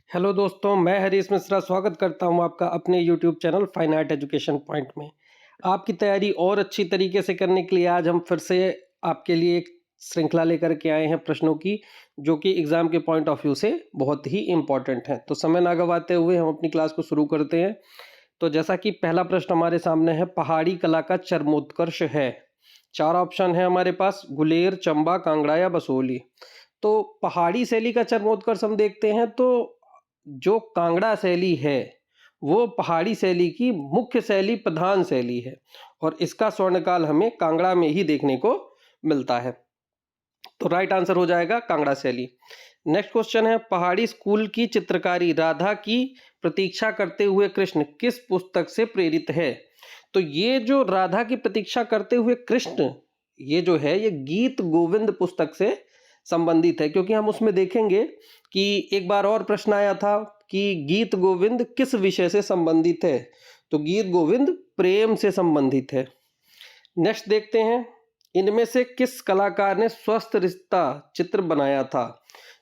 Hello दोस्तों, मैं हरीश मिश्रा स्वागत करता हूं आपका अपने YouTube channel fine art education point में। आपकी तैयारी और अच्छी तरीके से करने के लिए आज हम फिर से आपके लिए एक श्रृंखला लेकर के आए हैं प्रश्नों की, जो कि एग्ज़ाम के पॉइंट ऑफ व्यू से बहुत ही इम्पोर्टेंट हैं। तो समय ना गंवाते हुए हम अपनी क्लास को शुरू करते हैं। तो जैसा कि पहला प्रश्न हमारे सामने है, पहाड़ी कला का चरमोत्कर्ष है। 4 ऑप्शन है हमारे पास, गुलेर, चंबा, कांगड़ा या बसोहली। तो पहाड़ी शैली का चरमोत्कर्ष हम देखते हैं तो जो कांगड़ा शैली है वो पहाड़ी शैली की मुख्य शैली, प्रधान शैली है और इसका स्वर्णकाल हमें कांगड़ा में ही देखने को मिलता है। तो राइट आंसर हो जाएगा कांगड़ा शैली। नेक्स्ट क्वेश्चन है, पहाड़ी स्कूल की चित्रकारी राधा की प्रतीक्षा करते हुए कृष्ण किस पुस्तक से प्रेरित है? तो ये जो राधा की प्रतीक्षा करते हुए कृष्ण ये जो है ये गीत गोविंद पुस्तक से संबंधित है, क्योंकि हम उसमें देखेंगे कि एक बार और प्रश्न आया था कि गीत गोविंद किस विषय से संबंधित है। तो गीत गोविंद प्रेम से संबंधित है। नेक्स्ट देखते हैं, इनमें से किस कलाकार ने स्वस्थ रिश्ता चित्र बनाया था?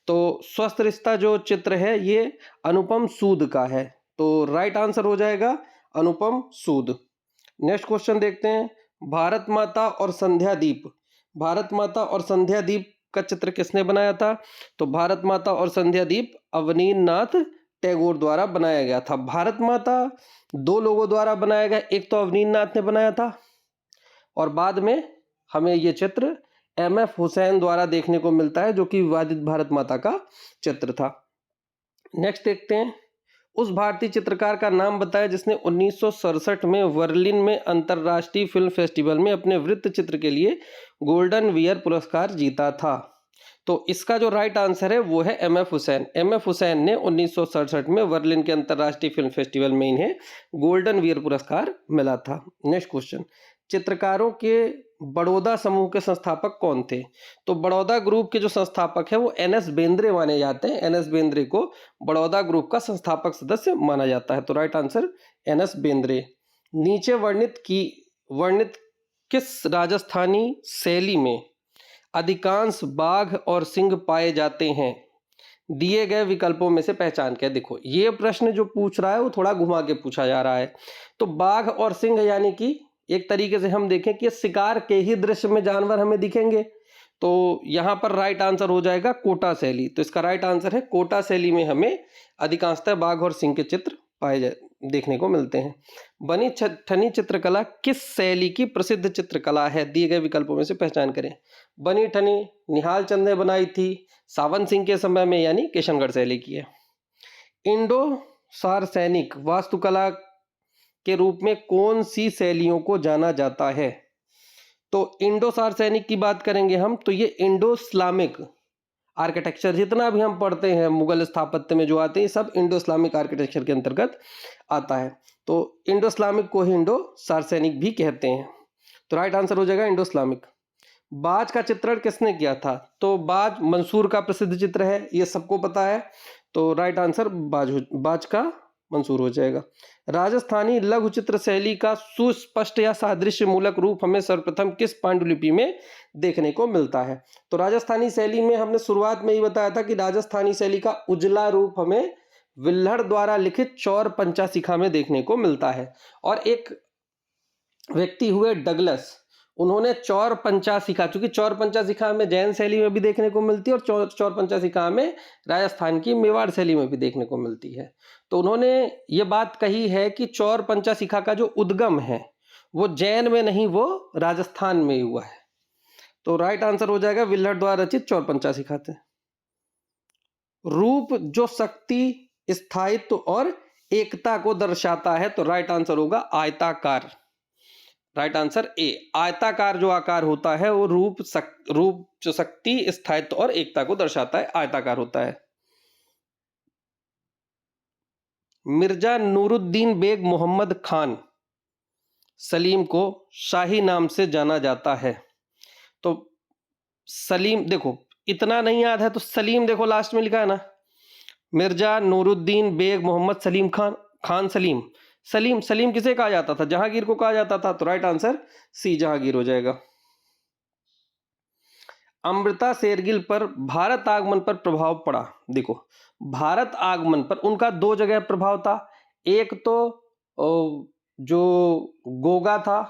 तो स्वस्थ रिश्ता जो चित्र है ये अनुपम सूद का है। तो राइट आंसर हो जाएगा अनुपम सूद। नेक्स्ट क्वेश्चन देखते हैं, भारत माता और संध्या दीप, भारत माता और संध्या दीप का चित्र किसने बनाया था? तो भारत माता और संध्या दीप अवनींद्रनाथ टैगोर द्वारा बनाया गया था। भारत माता 2 लोगों द्वारा बनाया गया, एक तो अवनींद्रनाथ ने बनाया था और बाद में हमें ये चित्र एम.एफ. हुसैन द्वारा देखने को मिलता है, जो कि विवादित भारत माता का चित्र था। नेक्स्ट देखते हैं, उस भारतीय चित्रकार का नाम बताया जिसने 1967 में बर्लिन में अंतर्राष्ट्रीय फिल्म फेस्टिवल में अपने वृत्त चित्र के लिए गोल्डन वियर पुरस्कार जीता था। तो इसका जो राइट आंसर है वो है एम.एफ. हुसैन। एम.एफ. हुसैन ने 1967 में बर्लिन के अंतर्राष्ट्रीय फिल्म फेस्टिवल में इन्हें गोल्डन वियर पुरस्कार मिला था। नेक्स्ट क्वेश्चन, चित्रकारों के बड़ौदा समूह के संस्थापक कौन थे? तो बड़ौदा ग्रुप के जो संस्थापक है वो एन.एस. बेंद्रे माने जाते हैं। एन.एस. बेंद्रे को बड़ौदा ग्रुप का संस्थापक सदस्य माना जाता है। तो राइट आंसर एन.एस. बेंद्रे। नीचे वर्णित किस राजस्थानी शैली में अधिकांश बाघ और सिंह पाए जाते हैं? दिए गए विकल्पों में से पहचान के। देखो ये प्रश्न जो पूछ रहा है वो थोड़ा घुमा के पूछा जा रहा है। तो बाघ और सिंह यानी कि एक तरीके से हम देखें कि शिकार के ही दृश्य में जानवर हमें दिखेंगे। तो यहाँ पर राइट आंसर हो जाएगा कोटा शैली। तो इसका राइट आंसर है कोटा शैली में हमें अधिकांशतः बाघ और सिंह के चित्र देखने को मिलते हैं। बनी ठनी चित्रकला किस शैली की प्रसिद्ध चित्रकला है? दिए गए विकल्पों में से पहचान करें। बनी ठनी निहाल चंद ने बनाई थी सावन सिंह के समय में, यानी किशनगढ़ शैली की है। इंडो सार्वसैनिक वास्तुकला के रूप में कौन सी शैलियों को जाना जाता है? तो इंडो सार्वसैनिक की बात करेंगे हम तो ये इंडो इस्लामिक आर्किटेक्चर, जितना भी हम पढ़ते हैं मुगल स्थापत्य में जो आते हैं सब इंडो इस्लामिक आर्किटेक्चर के अंतर्गत आता है। तो इंडो इस्लामिक को ही इंडो सार्वसैनिक भी कहते हैं। तो राइट आंसर हो जाएगा इंडो इस्लामिक। बाज का चित्रण किसने किया था? तो बाज मंसूर का प्रसिद्ध चित्र है, ये सबको पता है। तो राइट आंसर बाज का मंसूर हो जाएगा। राजस्थानी लघु चित्र शैली का सुस्पष्ट या सादृश्य मूलक रूप हमें सर्वप्रथम किस पांडुलिपि में देखने को मिलता है? तो राजस्थानी शैली में हमने शुरुआत में ही बताया था कि राजस्थानी शैली का उजला रूप हमें विल्हड़ द्वारा लिखित चौर पंचाशिखा में देखने को मिलता है। और एक व्यक्ति हुए डगलस, उन्होंने चौर पंचाशिखा, चूंकि चौर पंचाशिखा में जैन शैली में भी देखने को मिलती है और चौर पंचाशिखा में राजस्थान की मेवाड़ शैली में भी देखने को मिलती है। तो उन्होंने ये बात कही है कि चौर पंचाशिखा का जो उद्गम है वो जैन में नहीं, वो राजस्थान में ही हुआ है। तो राइट आंसर हो जाएगा विल्हड़ द्वारा रचित चौर पंचाशिखा थे। रूप जो शक्ति, स्थायित्व और एकता को दर्शाता है, तो राइट आंसर होगा आयताकार। राइट आंसर ए, आयताकार जो आकार होता है वो रूप जो शक्ति, स्थायित्व और एकता को दर्शाता है, आयताकार होता है। मिर्जा नूरुद्दीन बेग मोहम्मद खान सलीम को शाही नाम से जाना जाता है। तो सलीम, देखो इतना नहीं याद है तो सलीम देखो लास्ट में लिखा है ना, मिर्जा नूरुद्दीन बेग मोहम्मद सलीम खान, खान सलीम। सलीम किसे कहा जाता था? जहांगीर को कहा जाता था। तो राइट आंसर सी, जहांगीर हो जाएगा। अमृता शेरगिल पर भारत आगमन पर प्रभाव पड़ा। देखो, भारत आगमन पर उनका दो जगह प्रभाव था। एक तो जो गोगा था,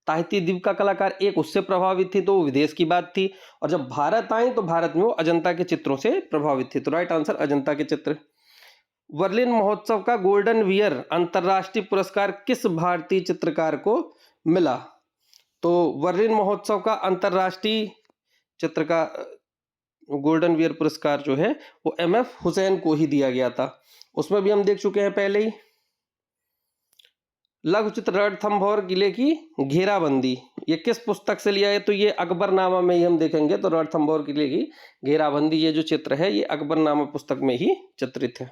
ताहिती द्वीप का कलाकार, एक उससे प्रभावित थी, तो वो विदेश की बात थी। और जब भारत आई तो भारत में वो अजंता के चित्रों से प्रभावित थी। तो राइट आंसर अजंता के चित्र। बर्लिन महोत्सव का गोल्डन वियर अंतरराष्ट्रीय पुरस्कार किस भारतीय चित्रकार को मिला? तो बर्लिन महोत्सव का अंतरराष्ट्रीय चित्र का गोल्डन वियर पुरस्कार जो है वो एमएफ हुसैन को ही दिया गया था। उसमें भी हम देख चुके हैं पहले ही। लघु चित्र रणथंभौर किले की घेराबंदी, ये किस पुस्तक से लिया है? तो ये अकबरनामा में ही हम देखेंगे। तो रणथंभौर किले की घेराबंदी ये जो चित्र है ये अकबरनामा पुस्तक में ही चित्रित है।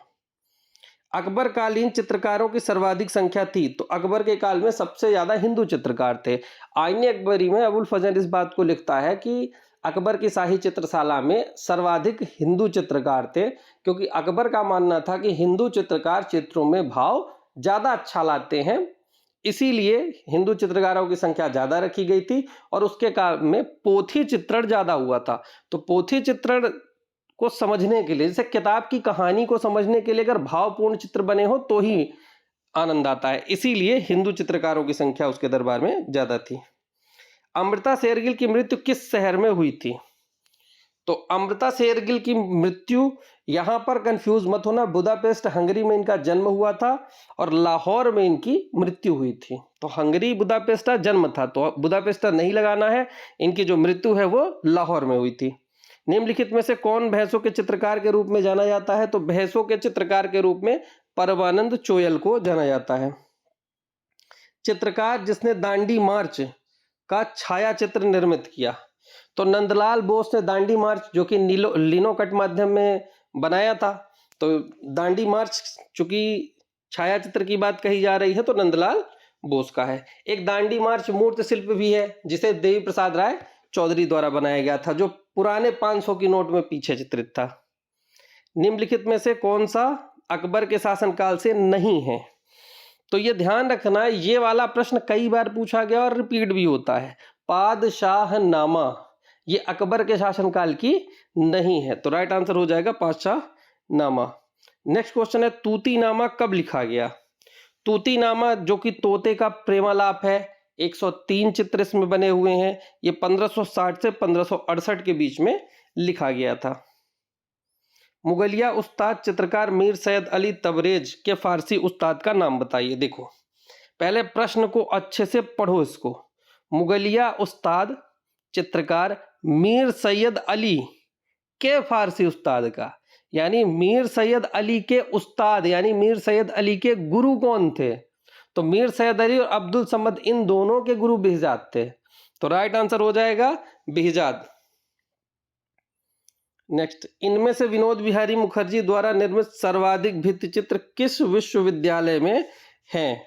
अकबर कालीन चित्रकारों की सर्वाधिक संख्या थी। तो अकबर के काल में सबसे ज्यादा हिंदू चित्रकार थे। आईने अकबरी में अबुल फजल इस बात को लिखता है कि अकबर की शाही चित्रशाला में सर्वाधिक हिंदू चित्रकार थे, क्योंकि अकबर का मानना था कि हिंदू चित्रकार चित्रों में भाव ज्यादा अच्छा लाते हैं, इसीलिए हिंदू चित्रकारों की संख्या ज्यादा रखी गई थी। और उसके काल में पोथी चित्रण ज्यादा हुआ था। तो पोथी चित्रण को समझने के लिए, जैसे किताब की कहानी को समझने के लिए अगर भावपूर्ण चित्र बने हो तो ही आनंद आता है, इसीलिए हिंदू चित्रकारों की संख्या उसके दरबार में ज्यादा थी। अमृता शेरगिल की मृत्यु किस शहर में हुई थी? तो अमृता शेरगिल की मृत्यु, यहां पर कंफ्यूज मत होना, बुदापेस्ट हंगरी में इनका जन्म हुआ था और लाहौर में इनकी मृत्यु हुई थी। तो हंगरी बुदापेस्ट जन्म था, तो बुदापेस्ट नहीं लगाना है। इनकी जो मृत्यु है वो लाहौर में हुई थी। निम्नलिखित में से कौन भैंसों के चित्रकार के रूप में जाना जाता है? तो भैंसों के चित्रकार के रूप में परमानंद चोयल को जाना जाता है। चित्रकार जिसने दांडी मार्च का छाया चित्र निर्मित किया? तो नंदलाल बोस ने दांडी मार्च, जो कि लिनोकट माध्यम में बनाया था। तो दांडी मार्च चूंकि छाया चित्र की बात कही जा रही है तो नंदलाल बोस का है। एक दांडी मार्च मूर्ति शिल्प भी है जिसे देवी प्रसाद राय चौधरी द्वारा बनाया गया था, जो पुराने 500 की नोट में पीछे चित्रित था। निम्नलिखित में से कौन सा अकबर के शासनकाल से नहीं है? तो ये ध्यान रखना, ये वाला प्रश्न कई बार पूछा गया और रिपीट भी होता है। पादशाहनामा ये अकबर के शासनकाल की नहीं है, तो राइट आंसर हो जाएगा पादशाहनामा। नेक्स्ट क्वेश्चन है, तूतीनामा कब लिखा गया? तूतीनामा जो कि तोते का प्रेमालाप है, 103 चित्र इसमें बने हुए हैं। ये 1560 से 1568 के बीच में लिखा गया था। मुगलिया उस्ताद चित्रकार मीर सैयद अली तबरेज के फारसी उस्ताद का नाम बताइए। देखो, पहले प्रश्न को अच्छे से पढ़ो इसको। मुगलिया उस्ताद चित्रकार मीर सैयद अली के फारसी उस्ताद का, यानी मीर सैयद अली के उस्ताद, यानी मीर सैयद अली के गुरु कौन थे? तो मीर सैयद अली और अब्दुल समद, इन दोनों के गुरु बिहजाद थे। तो राइट आंसर हो जाएगा बिहजाद। नेक्स्ट, इनमें से विनोद बिहारी मुखर्जी द्वारा निर्मित सर्वाधिक भित्ति चित्र किस विश्वविद्यालय में हैं?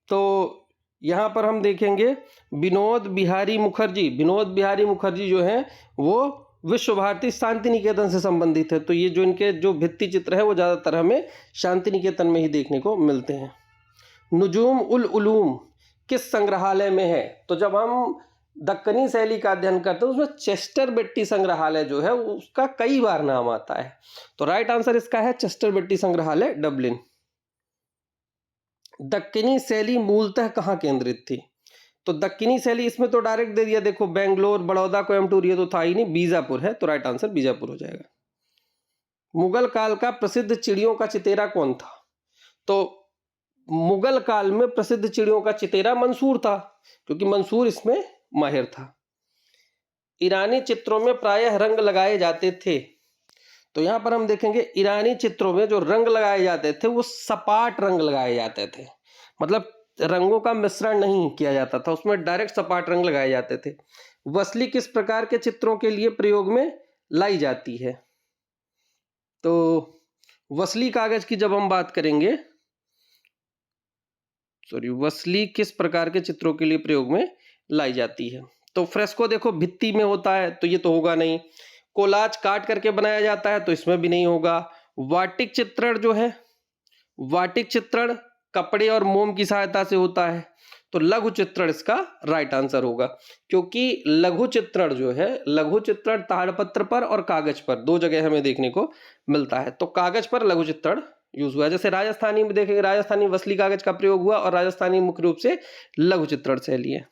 तो यहां पर हम देखेंगे विनोद बिहारी मुखर्जी जो हैं वो विश्व भारती शांति निकेतन से संबंधित है। तो ये जो इनके जो भित्ति चित्र है वो ज्यादातर हमें शांति निकेतन में ही देखने को मिलते हैं। नुजूम उल उलूम किस संग्रहालय में है? तो जब हम दक्कनी शैली का अध्ययन करते हैं उसमें चेस्टर बेट्टी संग्रहालय जो है उसका कई बार नाम आता है। तो राइट आंसर इसका है चेस्टर बेट्टी संग्रहालय, डबलिन। दक्कनी शैली मूलतः कहाँ केंद्रित थी? तो दक्कनी शैली, इसमें तो डायरेक्ट दे दिया, देखो बेंगलोर, बड़ौदा, कोयम्बटूर, ये तो था ही नहीं, बीजापुर है। तो राइट आंसर बीजापुर हो जाएगा। मुगल काल का प्रसिद्ध चिड़ियों का चितेरा कौन था? तो मुगल काल में प्रसिद्ध चिड़ियों का चितेरा मंसूर था, क्योंकि मंसूर इसमें माहिर था। ईरानी चित्रों में प्रायः रंग लगाए जाते थे। तो यहां पर हम देखेंगे ईरानी चित्रों में जो रंग लगाए जाते थे वो सपाट रंग लगाए जाते थे, मतलब रंगों का मिश्रण नहीं किया जाता था, उसमें डायरेक्ट सपाट रंग लगाए जाते थे। वसली किस प्रकार के चित्रों के लिए प्रयोग में लाई जाती है? तो वसली कागज की जब हम बात करेंगे, वसली किस प्रकार के चित्रों के लिए प्रयोग में लाई जाती है? तो फ्रेस्को देखो भित्ति में होता है, तो ये तो होगा नहीं। कोलाज काट करके बनाया जाता है, तो इसमें भी नहीं होगा। वाटिक चित्रण जो है, वाटिक चित्रण कपड़े और मोम की सहायता से होता है। तो लघु चित्रण इसका राइट आंसर होगा, क्योंकि लघु चित्रण जो है, लघु चित्रण ताड़पत्र पर और कागज पर दो जगह हमें देखने को मिलता है। तो कागज पर लघु चित्रण यूज हुआ है। जैसे राजस्थानी में देखेंगे, राजस्थानी वसली कागज का प्रयोग हुआ और राजस्थानी मुख्य रूप से लघु चित्रण शैली है।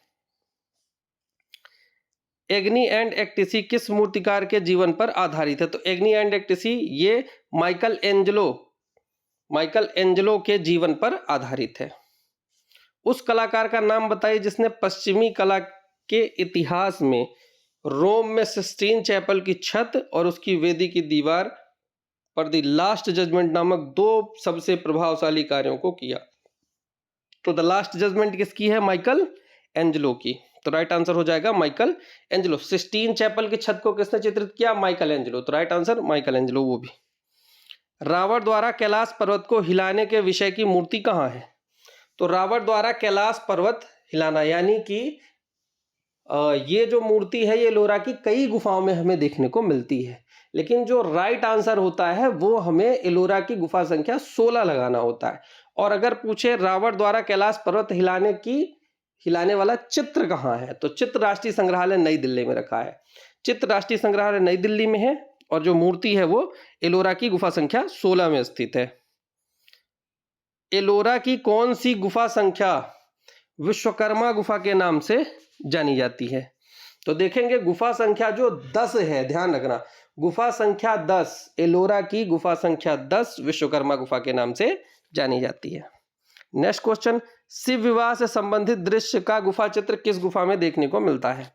एग्नी एंड एक्टिसी किस मूर्तिकार के जीवन पर आधारित है? तो एग्नी एंड एक्टिसी ये माइकल एंजेलो के जीवन पर आधारित है। उस कलाकार का नाम बताइए जिसने पश्चिमी कला के इतिहास में रोम में सिस्टीन चैपल की छत और उसकी वेदी की दीवार पर द लास्ट जजमेंट नामक दो सबसे प्रभावशाली कार्यों को किया। तो द लास्ट जजमेंट किसकी है? माइकल एंजेलो की। तो राइट आंसर हो जाएगा माइकल एंजेलो। सिस्टीन चैपल की छत को किसने चित्रित किया? Michael Angelo. तो राइट आंसर माइकल एंजेलो वो भी। रावण द्वारा कैलाश पर्वत को हिलाने के विषय की मूर्ति कहाँ है? तो रावण द्वारा कैलाश पर्वत हिलाना, यानी कि ये जो मूर्ति है ये एलोरा की कई गुफाओं में हमें देखने को मिलती है, लेकिन जो राइट आंसर होता है वो हमें एलोरा की गुफा संख्या 16 लगाना होता है। और अगर पूछे रावण द्वारा कैलाश पर्वत हिलाने वाला चित्र कहाँ है, तो चित्र राष्ट्रीय संग्रहालय नई दिल्ली में रखा है। चित्र राष्ट्रीय संग्रहालय नई दिल्ली में है और जो मूर्ति है वो एलोरा की गुफा संख्या 16 में स्थित है। एलोरा की कौन सी गुफा संख्या विश्वकर्मा गुफा के नाम से जानी जाती है? तो देखेंगे गुफा संख्या जो 10 है, ध्यान रखना, गुफा संख्या 10, एलोरा की गुफा संख्या 10 विश्वकर्मा गुफा के नाम से जानी जाती है। नेक्स्ट क्वेश्चन, शिव विवाह से संबंधित दृश्य का गुफा चित्र किस गुफा में देखने को मिलता है?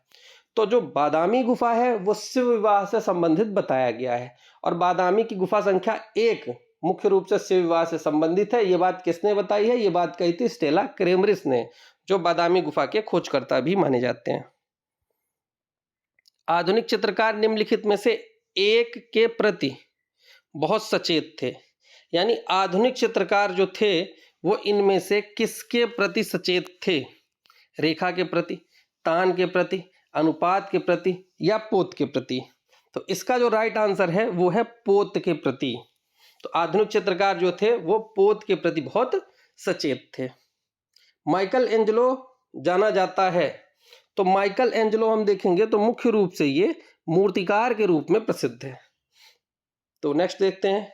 तो जो बादामी गुफा है वो शिव विवाह से संबंधित बताया गया है और बादामी की गुफा संख्या 1 मुख्य रूप से शिव विवाह से संबंधित है। ये बात किसने बताई है? ये बात कही थी स्टेला क्रेमरिस ने, जो बादामी गुफा के खोजकर्ता भी माने जाते हैं। आधुनिक चित्रकार निम्नलिखित में से एक के प्रति बहुत सचेत थे, यानी आधुनिक चित्रकार जो थे वो इनमें से किसके प्रति सचेत थे? रेखा के प्रति, तान के प्रति, अनुपात के प्रति या पोत के प्रति? तो इसका जो राइट आंसर है वो है पोत के प्रति। तो आधुनिक चित्रकार जो थे वो पोत के प्रति बहुत सचेत थे। माइकल एंजेलो जाना जाता है, तो माइकल एंजेलो हम देखेंगे तो मुख्य रूप से ये मूर्तिकार के रूप में प्रसिद्ध है। तो नेक्स्ट देखते हैं,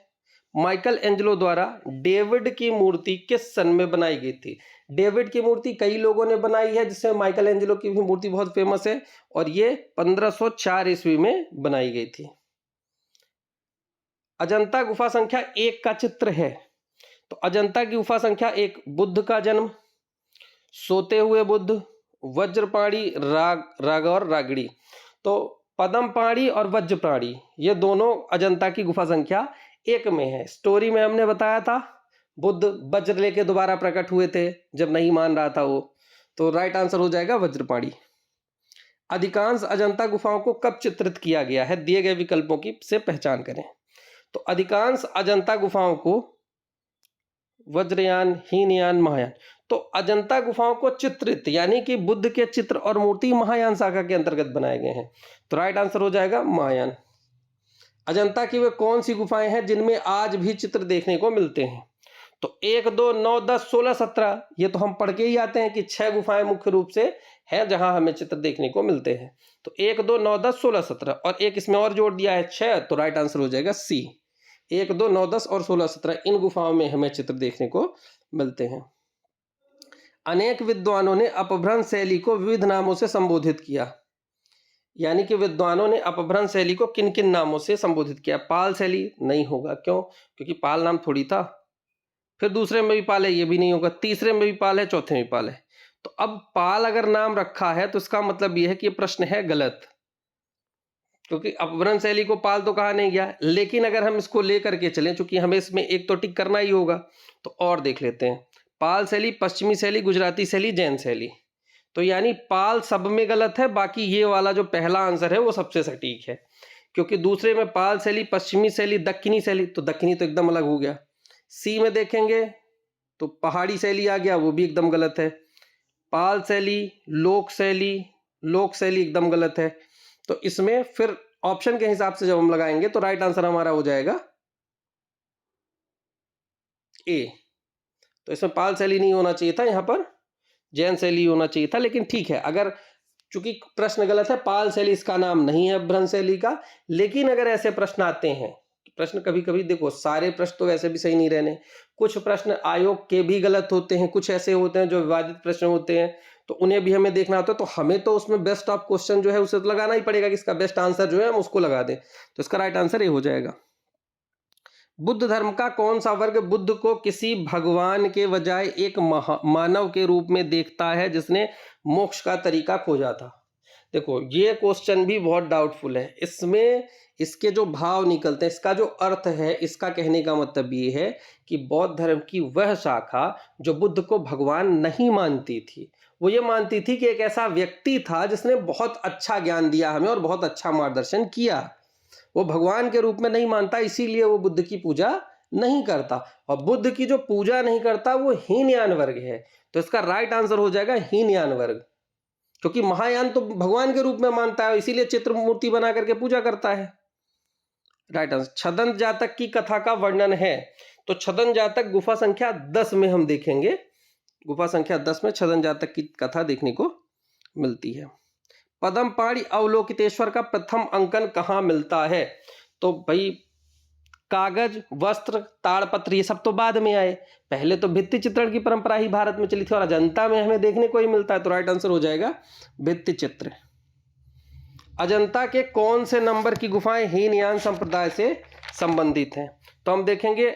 माइकल एंजेलो द्वारा डेविड की मूर्ति किस सन में बनाई गई थी? डेविड की मूर्ति कई लोगों ने बनाई है, जिसमें माइकल एंजेलो की भी मूर्ति बहुत फेमस है और ये 1504 ईस्वी में बनाई गई थी। अजंता गुफा संख्या 1 का चित्र है, तो अजंता की गुफा संख्या 1 बुद्ध का जन्म, सोते हुए बुद्ध, वज्रपाणी, राग और रागड़ी। तो पद्मपाणी और वज्रपाणी ये दोनों अजंता की गुफा संख्या 1 में है। स्टोरी में हमने बताया था बुद्ध वज्र लेके दोबारा प्रकट हुए थे जब नहीं मान रहा था वो, तो राइट आंसर हो जाएगा वज्रपाणी। अधिकांश अजंता गुफाओं को कब चित्रित किया गया है? दिए गए विकल्पों की से पहचान करें। तो अधिकांश अजंता गुफाओं को वज्रयान, हीनयान, महायान, तो अजंता गुफाओं को चित्रित यानी कि बुद्ध के चित्र और मूर्ति महायान शाखा के अंतर्गत बनाए गए हैं। तो राइट आंसर हो जाएगा महायान। अजंता की वे कौन सी गुफाएं हैं जिनमें आज भी चित्र देखने को मिलते हैं? तो 1, 2, 9, 10, 16, 17 ये तो हम पढ़ के ही आते हैं कि 6 गुफाएं मुख्य रूप से हैं जहां हमें चित्र देखने को मिलते हैं। तो 1, 2, 9, 10, 16, 17 और एक इसमें और जोड़ दिया है 6, तो राइट आंसर हो जाएगा सी। 1, 2, 9, 10 और 16, 17 इन गुफाओं में हमें चित्र देखने को मिलते हैं। अनेक विद्वानों ने अपभ्रंश शैली को विविध नामों से संबोधित किया, यानी कि विद्वानों ने अपभ्रंश शैली को किन किन नामों से संबोधित किया? पाल शैली नहीं होगा, क्यों? क्योंकि पाल नाम थोड़ी था। फिर दूसरे में भी पाल है, ये भी नहीं होगा। तीसरे में भी पाल है, चौथे में भी पाल है। तो अब पाल अगर नाम रखा है तो इसका मतलब यह है कि प्रश्न है गलत, क्योंकि अपभ्रंश शैली को पाल तो कहा नहीं गया। लेकिन अगर हम इसको लेकर के चलें, चूंकि हमें इसमें एक तो टिक करना ही होगा, तो और देख लेते हैं। पाल शैली, पश्चिमी शैली, गुजराती शैली, जैन शैली, तो यानी पाल सब में गलत है। बाकी ये वाला जो पहला आंसर है वो सबसे सटीक है, क्योंकि दूसरे में पाल शैली, पश्चिमी शैली, दक्षिणी शैली, तो दक्षिणी तो एकदम अलग हो गया। सी में देखेंगे तो पहाड़ी शैली आ गया, वो भी एकदम गलत है। पाल शैली, लोक शैली एकदम गलत है। तो इसमें फिर ऑप्शन के हिसाब से जब हम लगाएंगे तो राइट आंसर हमारा हो जाएगा ए। तो इसमें पाल शैली नहीं होना चाहिए था यहाँ पर, जैन शैली होना चाहिए था, लेकिन ठीक है, अगर चूंकि प्रश्न गलत है, पाल शैली इसका नाम नहीं है भ्रंश शैली का। लेकिन अगर ऐसे प्रश्न आते हैं, प्रश्न कभी कभी देखो, सारे प्रश्न तो वैसे भी सही नहीं रहने, कुछ प्रश्न आयोग के भी गलत होते हैं, कुछ ऐसे होते हैं जो विवादित प्रश्न होते हैं, तो उन्हें भी हमें देखना होता है। तो हमें तो उसमें बेस्ट ऑफ क्वेश्चन जो है उसे तो लगाना ही पड़ेगा कि इसका बेस्ट आंसर जो है हम उसको लगा दें। तो इसका राइट आंसर ये हो जाएगा। बुद्ध धर्म का कौन सा वर्ग बुद्ध को किसी भगवान के बजाय एक मानव के रूप में देखता है जिसने मोक्ष का तरीका खोजा था? देखो, ये क्वेश्चन भी बहुत डाउटफुल है। इसमें इसके जो भाव निकलते हैं, इसका जो अर्थ है, इसका कहने का मतलब ये है कि बौद्ध धर्म की वह शाखा जो बुद्ध को भगवान नहीं मानती थी, वो ये मानती थी कि एक ऐसा व्यक्ति था जिसने बहुत अच्छा ज्ञान दिया हमें और बहुत अच्छा मार्गदर्शन किया। वो भगवान के रूप में नहीं मानता, इसीलिए वो बुद्ध की पूजा नहीं करता। और बुद्ध की जो पूजा नहीं करता वो हीनयान वर्ग है। तो इसका राइट आंसर हो जाएगा हीनयान वर्ग, क्योंकि महायान तो भगवान के रूप में मानता है, इसीलिए चित्र मूर्ति बना करके पूजा करता है। Right answer. छदंत जातक की कथा का वर्णन है, तो छदंत जातक गुफा संख्या 10 में हम देखेंगे। गुफा संख्या 10 में छदंत जातक की कथा देखने को मिलती है। पद्मपाणि अवलोकितेश्वर का प्रथम अंकन कहाँ मिलता है? तो भाई, कागज, वस्त्र, ताड़पत्र ये सब तो बाद में आए, पहले तो भित्ति चित्रण की परंपरा ही भारत में चली थी और अजंता में हमें देखने को ही मिलता है। तो राइट आंसर हो जाएगा भित्ति चित्र। अजंता के कौन से नंबर की गुफाएं हीनयान संप्रदाय से संबंधित हैं? तो हम देखेंगे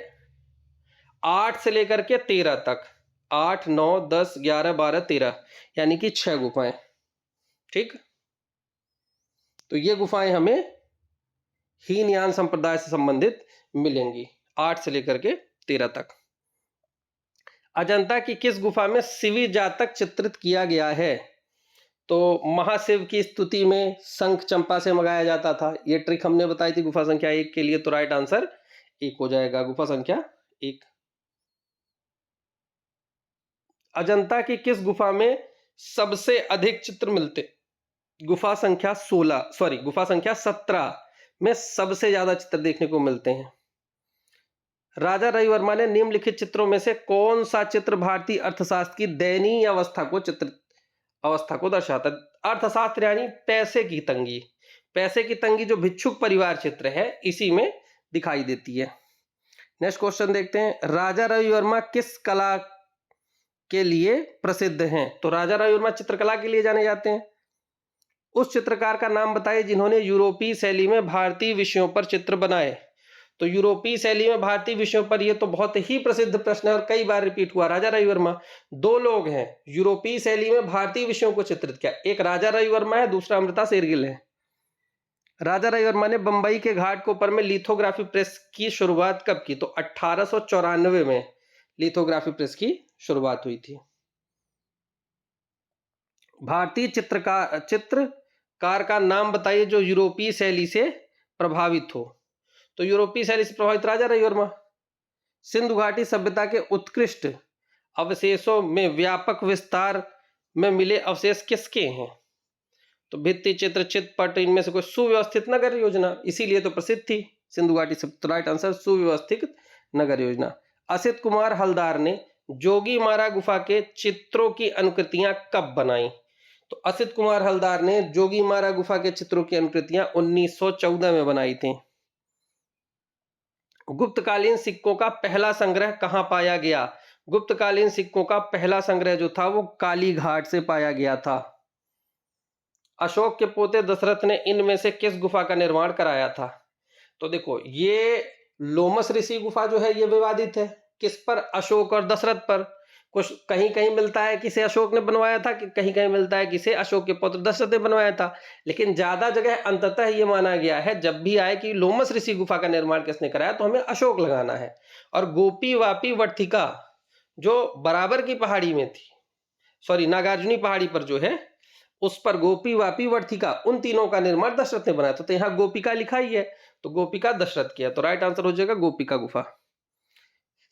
8 से लेकर के 13 तक, 8, 9, 10, 11, 12, 13, यानी कि 6 गुफाएं। ठीक, तो ये गुफाएं हमें हीनयान संप्रदाय से संबंधित मिलेंगी, 8 से लेकर के 13 तक। अजंता की किस गुफा में शिवी जातक चित्रित किया गया है? तो महाशिव की स्तुति में शंख चंपा से मंगाया जाता था, ये ट्रिक हमने बताई थी गुफा संख्या 1 के लिए। तो राइट आंसर 1 हो जाएगा, गुफा संख्या 1। अजंता की किस गुफा में सबसे अधिक चित्र मिलते? गुफा संख्या 17 में सबसे ज्यादा चित्र देखने को मिलते हैं। राजा रविवर्मा ने निम्नलिखित चित्रों में से कौन सा चित्र भारतीय अर्थशास्त्र की दयनीय अवस्था को दर्शाता है? अर्थशास्त्र यानी पैसे की तंगी। पैसे की तंगी जो भिक्षुक परिवार चित्र है, इसी में दिखाई देती है। नेक्स्ट क्वेश्चन देखते हैं। राजा रविवर्मा किस कला के लिए प्रसिद्ध हैं? तो राजा रविवर्मा चित्रकला के लिए जाने जाते हैं। उस चित्रकार का नाम बताइए जिन्होंने यूरोपीय शैली में भारतीय विषयों पर चित्र बनाए। तो यूरोपीय शैली में भारतीय विषयों पर, यह तो बहुत ही प्रसिद्ध प्रश्न है और कई बार रिपीट हुआ। राजा रविवर्मा, 2 लोग हैं यूरोपीय शैली में भारतीय विषयों को चित्रित किया, एक राजा रविवर्मा है, दूसरा अमृता शेरगिल है। राजा रविवर्मा ने बंबई के घाटकोपर में लिथोग्राफी प्रेस की शुरुआत कब की? तो 1894 में लिथोग्राफी प्रेस की शुरुआत हुई थी। भारतीय चित्रकार का नाम बताइए जो यूरोपीय शैली से प्रभावित हो। तो यूरोपीय शैली से प्रभावित राजा रविवर्मा। सिंधु घाटी सभ्यता के उत्कृष्ट अवशेषों में व्यापक विस्तार में मिले अवशेष किसके हैं? तो भित्ति चित्र, चित्रपट, इनमें से कोई सुव्यवस्थित नगर योजना, इसीलिए तो प्रसिद्ध थी सिंधु घाटी सभ्यता। राइट आंसर सुव्यवस्थित नगर योजना। असित कुमार हलदार ने जोगीमारा गुफा के चित्रों की अनुकृतियां कब बनाई? तो असित कुमार हलदार ने जोगीमारा गुफा के चित्रों की अनुकृतियां 1914 में बनाई थी। गुप्तकालीन सिक्कों का पहला संग्रह कहां पाया गया? गुप्तकालीन सिक्कों का पहला संग्रह जो था वो काली घाट से पाया गया था। अशोक के पोते दशरथ ने इनमें से किस गुफा का निर्माण कराया था? तो देखो, ये लोमस ऋषि गुफा जो है ये विवादित है। किस पर? अशोक और दशरथ पर। कुछ कहीं कहीं मिलता है किसे अशोक ने बनवाया था, कि कहीं कहीं मिलता है किसे अशोक के पुत्र दशरथ ने बनवाया था। लेकिन ज्यादा जगह अंततः ये माना गया है, जब भी आए कि लोमस ऋषि गुफा का निर्माण किसने कराया, तो हमें अशोक लगाना है। और गोपी वापी वर्तिका जो बराबर की पहाड़ी में थी, नागार्जुनी पहाड़ी पर जो है, उस पर गोपी वापी वर्तिका, उन तीनों का निर्माण दशरथ ने बनाया था। तो यहाँ गोपिका लिखा ही है, तो गोपिका दशरथ किया। तो राइट आंसर हो जाएगा गोपिका गुफा।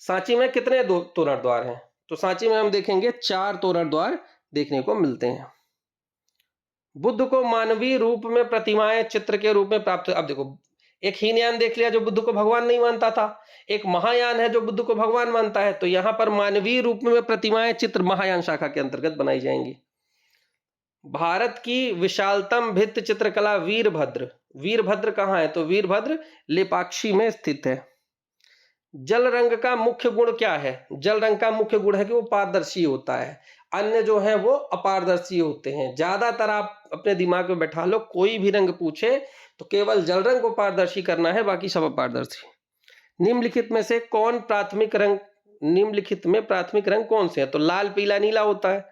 सांची में कितने तोरण द्वार हैं? तो सांची में हम देखेंगे 4 तोरण द्वार देखने को मिलते हैं। बुद्ध को मानवीय रूप में प्रतिमाएं चित्र के रूप में प्राप्त, अब देखो एक हीनयान देख लिया जो बुद्ध को भगवान नहीं मानता था, एक महायान है जो बुद्ध को भगवान मानता है। तो यहां पर मानवीय रूप में प्रतिमाएं चित्र महायान शाखा के अंतर्गत बनाई जाएंगी। भारत की विशालतम भित्ति चित्रकला वीरभद्र। वीरभद्र कहाँ है? तो वीरभद्र लेपाक्षी में स्थित है। जल रंग का मुख्य गुण क्या है? जल रंग का मुख्य गुण है कि वो पारदर्शी होता है, अन्य जो है वो अपारदर्शी होते हैं। ज्यादातर आप अपने दिमाग में बैठा लो, कोई भी रंग पूछे तो केवल जल रंग को पारदर्शी करना है, बाकी सब अपारदर्शी। निम्नलिखित में से कौन प्राथमिक रंग, निम्नलिखित में प्राथमिक रंग कौन से हैं? तो लाल पीला नीला होता है,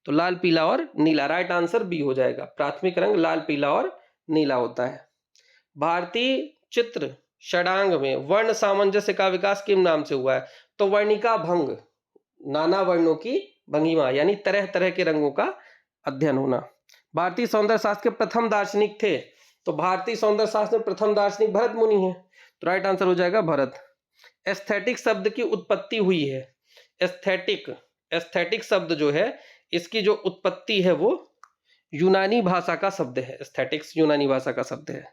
तो लाल पीला और नीला, राइट आंसर बी हो जाएगा। प्राथमिक रंग लाल पीला और नीला होता है। भारतीय चित्र षडांग में वर्ण सामंजस्य का विकास किन नाम से हुआ है? तो वर्णिका भंग, नाना वर्णों की भंगिमा, यानी तरह तरह के रंगों का अध्ययन होना। भारतीय सौंदर्य शास्त्र के प्रथम दार्शनिक थे? तो भारतीय सौंदर्य शास्त्र में प्रथम दार्शनिक भरत मुनि है, तो राइट आंसर हो जाएगा भरत। एस्थेटिक शब्द की उत्पत्ति हुई है, एस्थेटिक, एस्थेटिक शब्द जो है इसकी जो उत्पत्ति है वो यूनानी भाषा का शब्द है। एस्थेटिक्स यूनानी भाषा का शब्द है।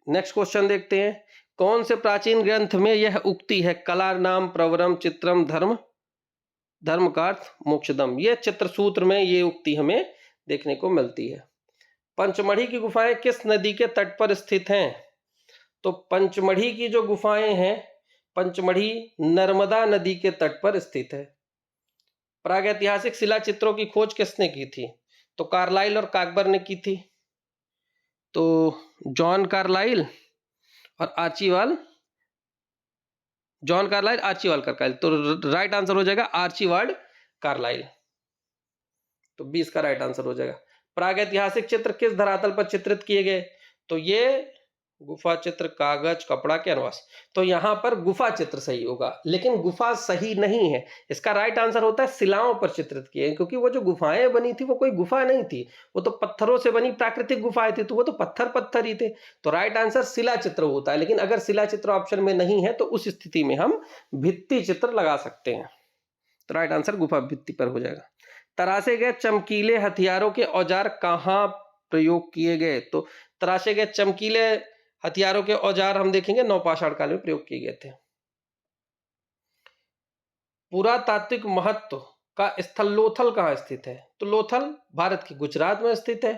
नेक्स्ट क्वेश्चन देखते हैं। कौन से प्राचीन ग्रंथ में यह उक्ति है? कला नाम प्रवरम चित्रम धर्म धर्मकार्थ मोक्षदम। यह चित्रसूत्र में ये उक्ति हमें देखने को मिलती है। पंचमढ़ी की गुफाएं किस नदी के तट पर स्थित हैं? तो पंचमढ़ी की जो गुफाएं हैं, पंचमढ़ी नर्मदा नदी के तट पर स्थित है। प्रागैतिहासिक शिला चित्रों की खोज किसने की थी? तो कार्लाइल और काकबर ने की थी। तो जॉन कार्लाइल और आर्चीवाल, जॉन कार्लाइल आर्चीवाल कार्लाइल, तो राइट आंसर हो जाएगा आर्चीवाल्ड कार्लाइल, तो 20 का राइट आंसर हो जाएगा। प्रागैतिहासिक चित्र किस धरातल पर चित्रित किए गए? तो ये गुफा चित्र, कागज, कपड़ा, कैनवास। तो यहां पर गुफा चित्र सही होगा, लेकिन गुफा सही नहीं है। इसका राइट आंसर होता है शिलाओं पर चित्रित किए, क्योंकि वो जो गुफाएं बनी थी वो कोई गुफा नहीं थी, वो तो पत्थरों से बनी प्राकृतिक गुफाएं थी, तो वो तो पत्थर पत्थर ही थे। तो राइट आंसर शिला चित्र होता है। लेकिन अगर शिला चित्र ऑप्शन में नहीं है तो उस स्थिति में हम भित्ति चित्र लगा सकते हैं। तो राइट आंसर गुफा भित्ति पर हो जाएगा। तराशे गए चमकीले हथियारों के औजार कहां प्रयोग किए गए? तो तराशे गए चमकीले हथियारों के औजार हम देखेंगे नवपाषाण काल में प्रयोग किए गए थे। पुरातात्विक महत्व का स्थल लोथल कहां स्थित है? तो लोथल भारत के गुजरात में स्थित है।